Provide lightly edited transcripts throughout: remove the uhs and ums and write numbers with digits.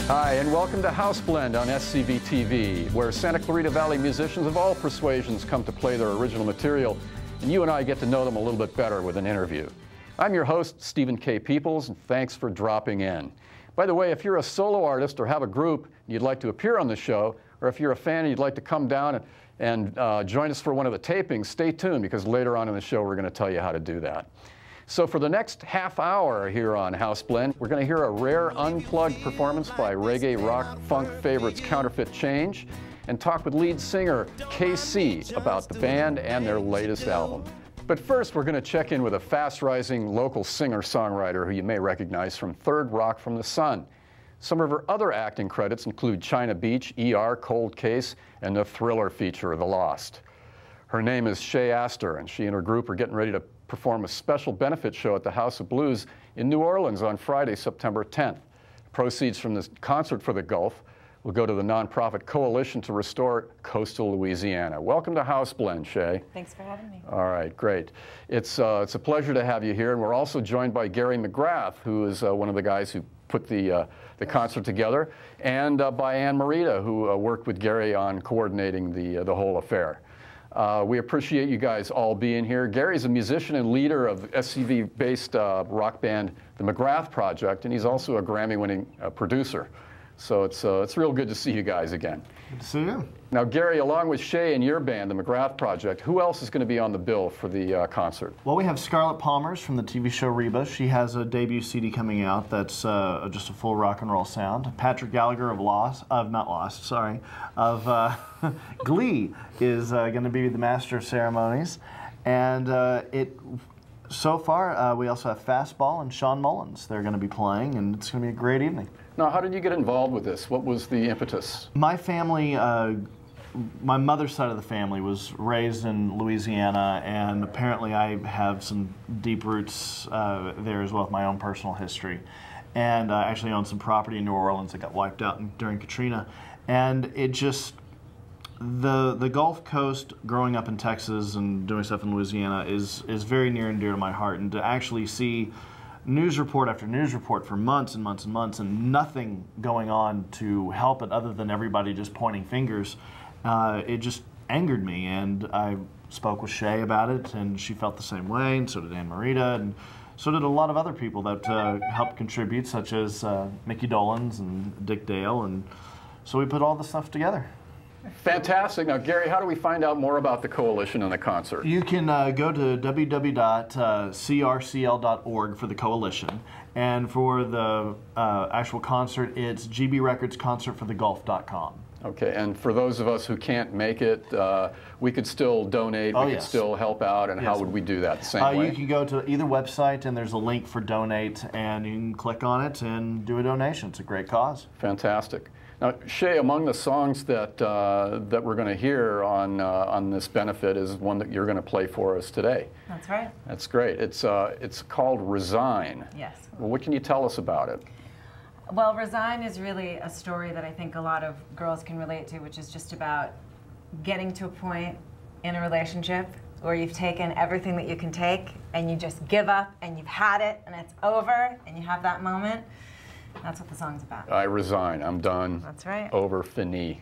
Hi, and welcome to House Blend on SCV TV, where Santa Clarita Valley musicians of all persuasions come to play their original material, and you and I get to know them a little bit better with an interview. I'm your host, Stephen K. Peoples, and thanks for dropping in. By the way, if you're a solo artist or have a group and you'd like to appear on the show, or if you're a fan and you'd like to come down and join us for one of the tapings, stay tuned, because later on in the show we're going to tell you how to do that. So for the next half hour here on House Blend, we're going to hear a rare unplugged performance by reggae rock funk favorites Counterfeit Change, and talk with lead singer KC about the band and their latest album. But first, we're going to check in with a fast-rising local singer-songwriter who you may recognize from Third Rock from the Sun. Some of her other acting credits include China Beach, ER, Cold Case, and the thriller feature, The Lost. Her name is Shay Astar, and she and her group are getting ready to perform a special benefit show at the House of Blues in New Orleans on Friday, September 10th. Proceeds from this concert for the Gulf will go to the nonprofit Coalition to Restore Coastal Louisiana. Welcome to House Blend, Shay. Thanks for having me. All right, great. It's a pleasure to have you here, and we're also joined by Gary McGrath, who is one of the guys who put the concert together, and by Ann Marita, who worked with Gary on coordinating the whole affair. We appreciate you guys all being here. Gary's a musician and leader of SCV-based rock band, the McGrath Project, and he's also a Grammy-winning producer. So it's real good to see you guys again. Good to see you. Now, Gary, along with Shay and your band, the McGrath Project, who else is going to be on the bill for the concert? Well, we have Scarlett Palmers from the TV show Reba. She has a debut CD coming out that's just a full rock and roll sound. Patrick Gallagher of Glee is going to be the master of ceremonies. And so far, we also have Fastball and Sean Mullins. They're going to be playing, and it's going to be a great evening. Now, how did you get involved with this? What was the impetus? My family, my mother's side of the family was raised in Louisiana, and apparently I have some deep roots there as well with my own personal history. And I actually own some property in New Orleans that got wiped out during Katrina. And it just, the Gulf Coast, growing up in Texas and doing stuff in Louisiana is very near and dear to my heart. And to actually see news report after news report for months and months and months and nothing going on to help it other than everybody just pointing fingers, it just angered me. And I spoke with Shay about it, and she felt the same way, and so did Ann Marita, and so did a lot of other people that helped contribute, such as Mickey Dolans and Dick Dale, and so we put all the stuff together. Fantastic. Now, Gary, how do we find out more about the Coalition and the concert? You can go to www.crcl.org for the Coalition, and for the actual concert, it's gbrecordsconcertforthegulf.com. Okay, and for those of us who can't make it, we could still donate, we could still help out, and how would we do that the same way? You can go to either website, and there's a link for donate, and you can click on it and do a donation. It's a great cause. Fantastic. Now, Shay, among the songs that that we're going to hear on this benefit is one that you're going to play for us today. That's right. That's great. It's called Resign. Yes. Well, what can you tell us about it? Well, Resign is really a story that I think a lot of girls can relate to, which is just about getting to a point in a relationship where you've taken everything that you can take and you just give up and you've had it and it's over and you have that moment. That's what the song's about. I resign. I'm done. That's right. Over, fini,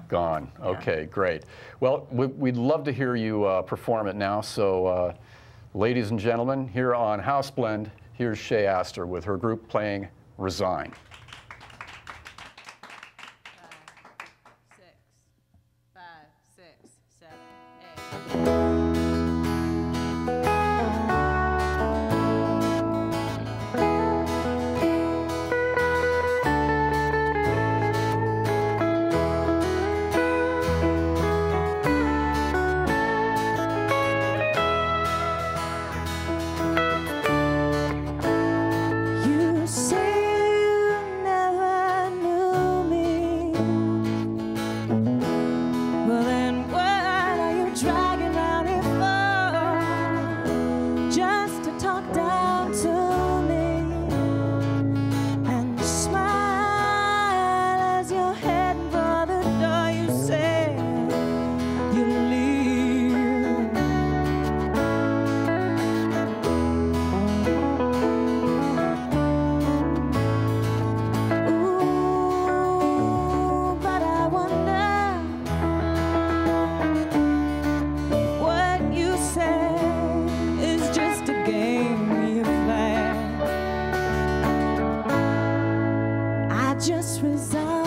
gone. Yeah. Okay, great. Well, we'd love to hear you perform it now. So, ladies and gentlemen, here on House Blend, here's Shay Astar with her group playing Resign. 5, 6, 7, 8. You say just resign.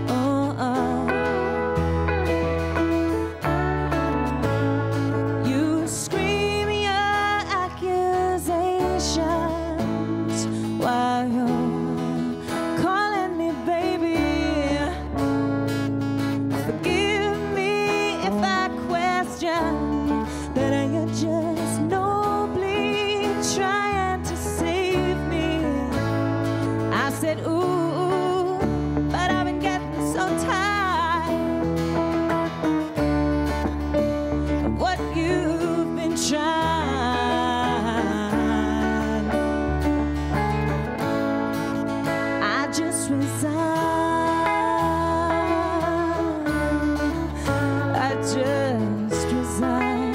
Oh, oh. You scream your accusations while you're calling me baby. Forgive me if I question that you're just nobly trying to save me. I said, ooh, but I've been getting so tired of what you've been trying. I just resign. I just resign.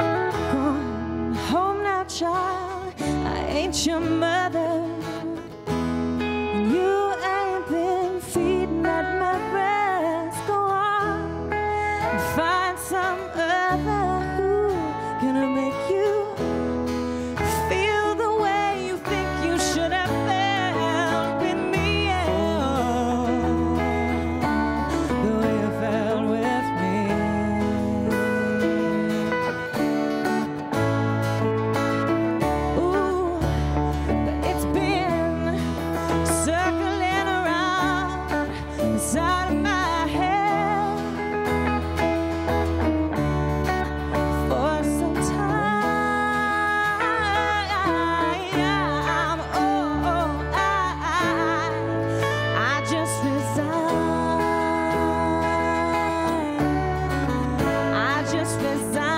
Gone home now, child. I ain't your mother, and you ain't been feeding at my breast. Go on and find some other who gonna make you feel the way you think you should have felt with me, yeah. The way you felt with me. Ooh, but it's been circling around inside of my head for some time. Oh, I just resign. I just resign.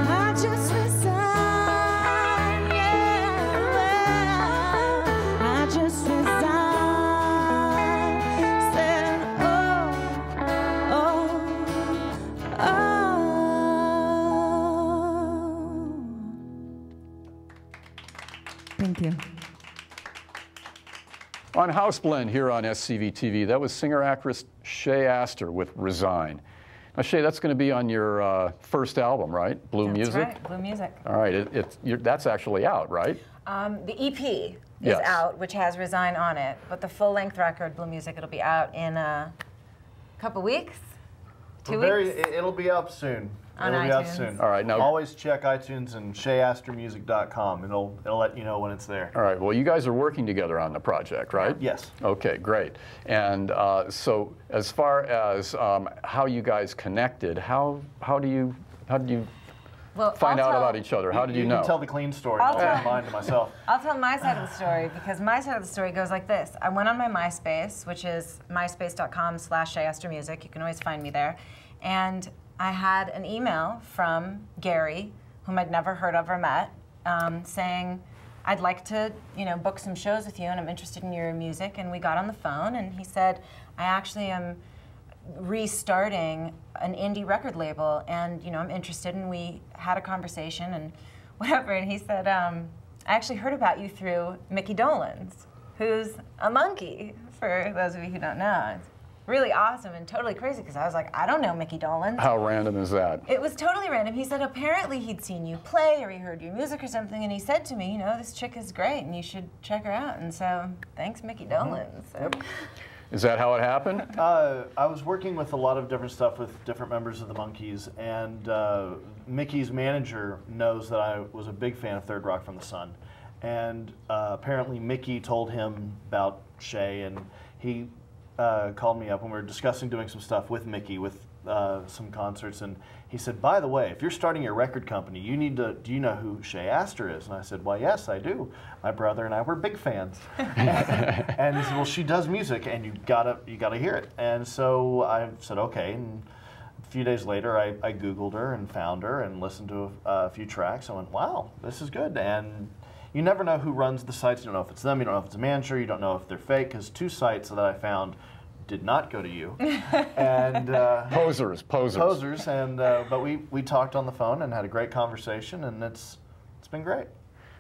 I just resign, yeah. I just resign. Said, oh, oh, oh. Thank you. On House Blend here on SCV TV, that was singer-actress Shay Astar with Resign. Now, Shay, that's going to be on your first album, right? Blue That's Music? right, Blue Music. All right, that's actually out, right? The EP is Yes. out, which has Resign on it, but the full-length record, Blue Music, it'll be out in a couple weeks, 2 weeks. It'll be up soon. On It'll be out iTunes. soon. All right, now- always check iTunes and ShayAstarMusic.com. It'll let you know when it's there. All right, well, you guys are working together on the project, right? Yes. Okay, great. And so as far as how you guys connected, how do you Well, find I'll out tell- about each other? How did you know? can tell the clean story. I'll I'll tell tell- mine to myself. I'll tell my side of the story because my side of the story goes like this. I went on my MySpace, which is myspace.com/ShayAstarMusic. You can always find me there. And I had an email from Gary, whom I'd never heard of or met, saying, I'd like to, book some shows with you and I'm interested in your music. And we got on the phone and he said, I actually am restarting an indie record label and I'm interested, and we had a conversation and whatever, and he said, I actually heard about you through Mickey Dolenz, who's a monkey, for those of you who don't know. It's really awesome and totally crazy because I was like, I don't know Mickey Dolenz. How random is that? It was totally random. He said apparently he'd seen you play or he heard your music or something, and he said to me, this chick is great and you should check her out. And so thanks, Mickey Dolenz. So. Is that how it happened? I was working with a lot of different stuff with different members of the Monkees, and Mickey's manager knows that I was a big fan of Third Rock from the Sun. And apparently Mickey told him about Shay, and he called me up when we were discussing doing some stuff with Mickey, with some concerts, and he said, by the way, if you're starting your record company, do you know who Shay Astar is? And I said, well, yes, I do. My brother and I were big fans. And he said, well, she does music, and you gotta hear it. And so I said, okay. And a few days later, I Googled her and found her and listened to a few tracks. I went, wow, this is good. And you never know who runs the sites. You don't know if it's them. You don't know if it's a manager. You don't know if they're fake. Because 2 sites that I found did not go to you. And Posers. and but we talked on the phone and had a great conversation, and it's it's been great.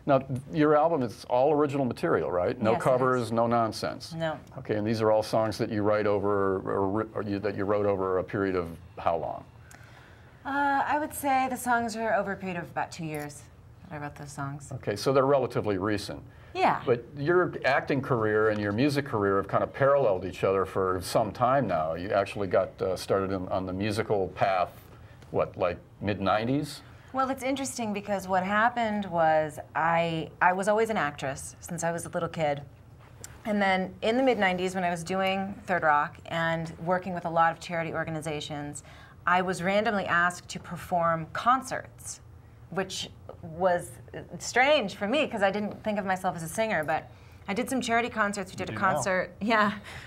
Now, your album is all original material, right? No Yes, it covers, is. no nonsense. No. Okay, and these are all songs that you write over, that you wrote over a period of how long? I would say the songs are over a period of about 2 years that I wrote those songs. Okay, so they're relatively recent. Yeah. But your acting career and your music career have kind of paralleled each other for some time now. You actually got started on the musical path, what, like mid-90s? Well, it's interesting because what happened was I was always an actress since I was a little kid. And then in the mid-90s when I was doing Third Rock and working with a lot of charity organizations, I was randomly asked to perform concerts, which was strange for me because I didn't think of myself as a singer, but I did some charity concerts. We did a concert,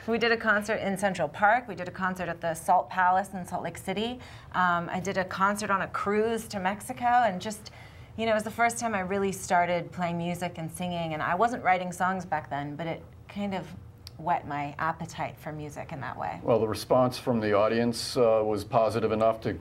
we did a concert in Central Park. We did a concert at the Salt Palace in Salt Lake City. I did a concert on a cruise to Mexico, and just, you know, it was the first time I really started playing music and singing, and I wasn't writing songs back then, but it kind of whet my appetite for music in that way. Well, the response from the audience was positive enough to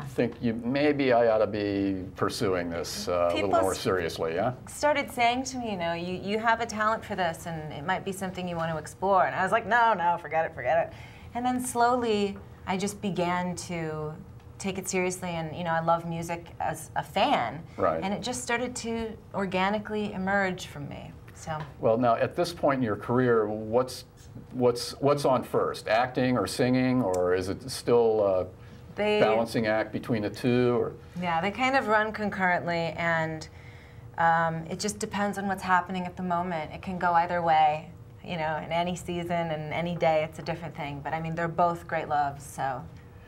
think maybe I ought to be pursuing this a little more seriously, yeah? Started saying to me, you know, you have a talent for this and it might be something you want to explore. And I was like, no, forget it. And then slowly I just began to take it seriously, and you know, I love music as a fan. Right. And it just started to organically emerge from me. So. Well, now at this point in your career, what's on first? Acting or singing, or is it still balancing act between the two? Or? Yeah, they kind of run concurrently, and it just depends on what's happening at the moment. It can go either way, you know, in any season and any day it's a different thing. But I mean, they're both great loves, so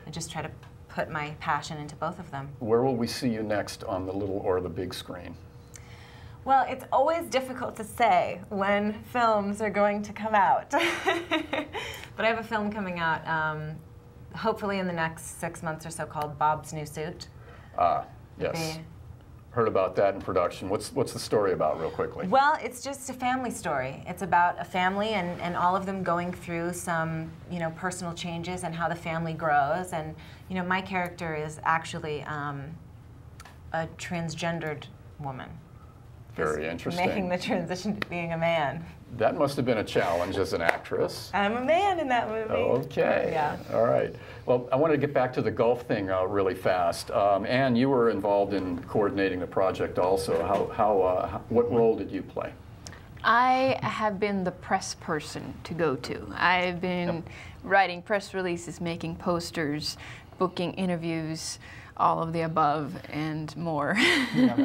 I just try to put my passion into both of them. Where will we see you next, on the little or the big screen? Well, it's always difficult to say when films are going to come out. But I have a film coming out hopefully in the next 6 months or so called Bob's New Suit. Yes. Heard about that in production. What's the story about, real quickly? Well, it's just a family story. It's about a family and all of them going through some, you know, personal changes and how the family grows. And, you know, my character is actually a transgendered woman. Very interesting. Making the transition to being a man. That must have been a challenge as an actress. I'm a man in that movie. Okay. Yeah. All right. Well, I wanted to get back to the golf thing really fast. Anne, you were involved in coordinating the project also. What role did you play? I have been the press person to go to. I've been writing press releases, making posters, booking interviews, all of the above and more.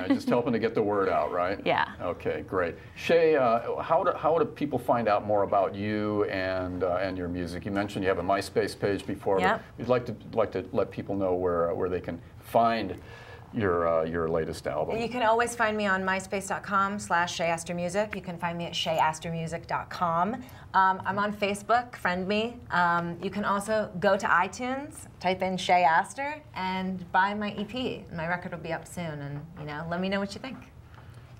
Just helping to get the word out, right? Yeah. Okay, great. Shay, how do people find out more about you and your music? You mentioned you have a MySpace page before. Yep. We'd like to let people know where they can find your latest album. You can always find me on myspace.com/Shay Astar Music. You can find me at shayastarmusic.com. I'm on Facebook, friend me. You can also go to iTunes, type in Shay Astar, and buy my EP. My record will be up soon, and you know, let me know what you think.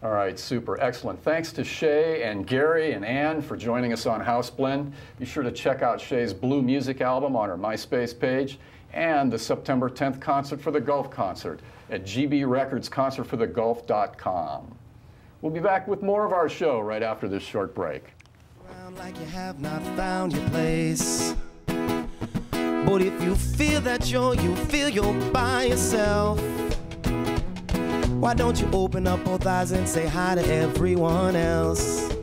All right, super, excellent. Thanks to Shay and Gary and Ann for joining us on House Blend. Be sure to check out Shay's Blue Music album on her MySpace page, and the September 10th concert for the Golf Concert at gbrecordsconcertforthegolf.com. We'll be back with more of our show right after this short break. Like you have not found your place, but if you feel that you feel you're by yourself, why don't you open up both eyes and say hi to everyone else?